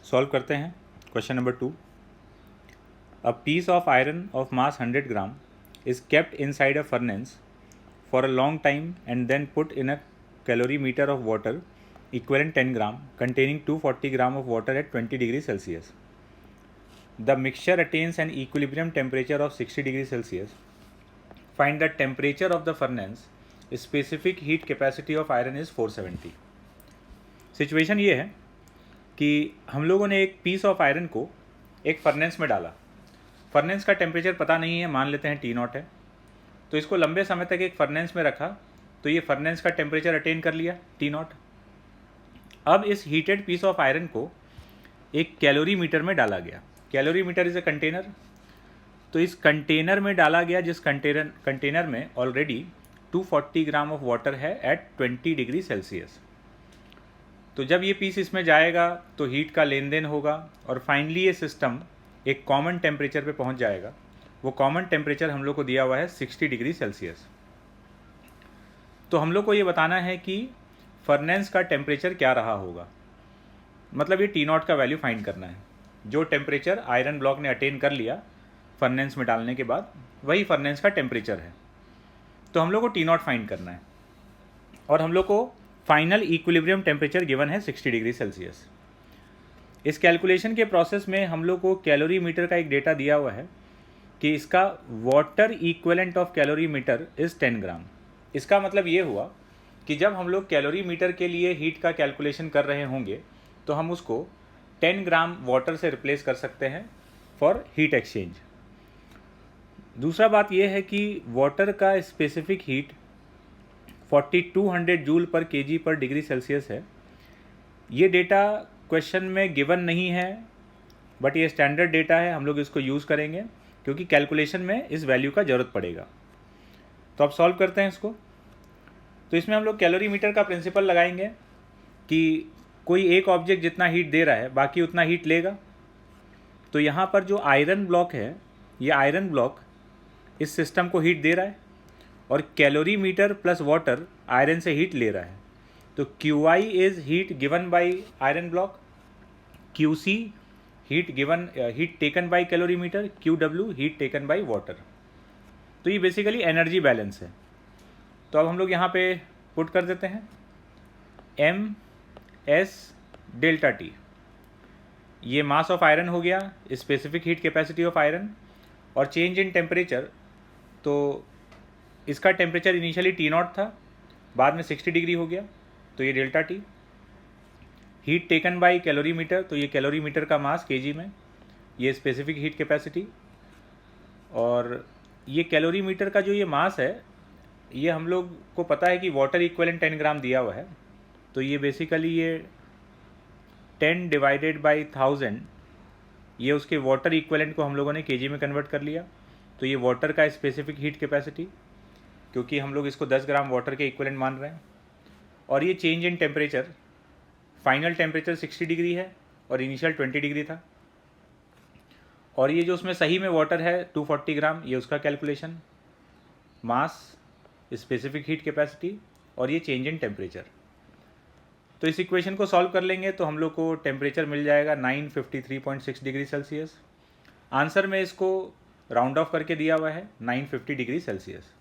Solve करते हैं question number 2। A piece of iron of mass 100 gram is kept inside a furnace for a long time and then put in a calorimeter of water equivalent 10 gram containing 240 gram of water at 20 degrees Celsius. The mixture attains an equilibrium temperature of 60 degrees Celsius. Find the temperature of the furnace. Specific heat capacity of iron is 470. Situation ये है कि हम लोगों ने एक piece of iron को एक furnace में डाला। फर्नेस का टेम्परेचर पता नहीं है, मान लेते हैं T0 है। तो इसको लंबे समय तक एक फर्नेस में रखा तो ये फर्नेस का टेम्परेचर अटेन कर लिया T0। अब इस हीटेड पीस ऑफ आयरन को एक कैलोरीमीटर में डाला गया। Calorimeter is a container. तो इस कंटेनर में डाला गया, जिस कंटेनर में ऑलरेडी 240 ग्राम ऑफ वाटर है एट 20 डिग्री सेल्सियस। तो जब ये पीस इसमें जाएगा तो हीट का लेन देन होगा और फाइनली ये सिस्टम एक कॉमन टेम्परेचर पे पहुंच जाएगा। वो कॉमन टेम्परेचर हम लोग को दिया हुआ है 60 डिग्री सेल्सियस। तो हम लोग को ये बताना है कि फर्नेस का टेम्परेचर क्या रहा होगा, मतलब ये T0 का वैल्यू फाइंड करना है। जो टेम्परेचर आयरन ब्लॉक ने अटेन कर लिया फर्नेस में डालने के बाद, वही फर्नेस का टेम्परेचर है। तो हम लोग को T0 फाइंड करना है और हम लोग को फाइनल इक्विलिब्रियम टेम्परेचर गिवन है 60 डिग्री सेल्सियस। इस कैलकुलेशन के प्रोसेस में हम लोग को कैलोरीमीटर का एक डेटा दिया हुआ है कि इसका water equivalent of calorimeter is 10 ग्राम। इसका मतलब ये हुआ कि जब हम लोग कैलोरीमीटर के लिए हीट का कैलकुलेशन कर रहे होंगे तो हम उसको 10 ग्राम वाटर से रिप्लेस कर सकते हैं फॉर हीट एक्सचेंज। दूसरा बात यह है कि वाटर का स्पेसिफिक हीट 4200 जूल पर केजी पर डिग्री सेल्सियस है। ये डेटा क्वेश्चन में गिवन नहीं है, बट ये स्टैंडर्ड डेटा है, हम लोग इसको यूज़ करेंगे क्योंकि कैलकुलेशन में इस वैल्यू का ज़रूरत पड़ेगा। तो अब सॉल्व करते हैं इसको। तो इसमें हम लोग कैलोरीमीटर का प्रिंसिपल लगाएंगे कि कोई एक ऑब्जेक्ट जितना हीट दे रहा है बाकी उतना हीट लेगा। तो यहाँ पर जो आयरन ब्लॉक है, ये आयरन ब्लॉक इस सिस्टम को हीट दे रहा है और कैलोरीमीटर प्लस वाटर आयरन से हीट ले रहा है। तो QI is heat given by iron block, QC heat taken by calorimeter, QW heat taken by water. तो ये बेसिकली एनर्जी बैलेंस है। तो अब हम लोग यहाँ पे पुट कर देते हैं MS डेल्टा T। ये मास ऑफ आयरन हो गया, specific heat capacity of iron, और चेंज इन टेम्परेचर। तो इसका टेम्परेचर इनिशियली T0 था, बाद में 60 डिग्री हो गया, तो ये delta T। Heat taken by calorimeter, तो ये कैलोरीमीटर का मास केजी में, ये स्पेसिफिक हीट कैपेसिटी। और ये कैलोरीमीटर का जो ये मास है, ये हम लोग को पता है कि वाटर इक्विवेलेंट 10 ग्राम दिया हुआ है। तो ये बेसिकली ये 10 डिवाइडेड बाई 1000, ये उसके वाटर इक्विवेलेंट को हम लोगों ने केजी में कन्वर्ट कर लिया। तो ये वाटर का स्पेसिफिक हीट कैपेसिटी, क्योंकि हम लोग इसको 10 ग्राम वाटर के इक्विवेलेंट मान रहे हैं। और ये change in temperature, final temperature 60 degree है और इनिशियल 20 डिग्री था। और ये जो उसमें सही में वाटर है 240 ग्राम, ये उसका कैलकुलेशन, मास, स्पेसिफिक हीट कैपेसिटी और ये चेंज इन टेम्परेचर। तो इस इक्वेशन को सॉल्व कर लेंगे तो हम लोग को टेम्परेचर मिल जाएगा 953.6 डिग्री सेल्सियस। आंसर में इसको राउंड ऑफ करके दिया हुआ है 950 डिग्री सेल्सियस।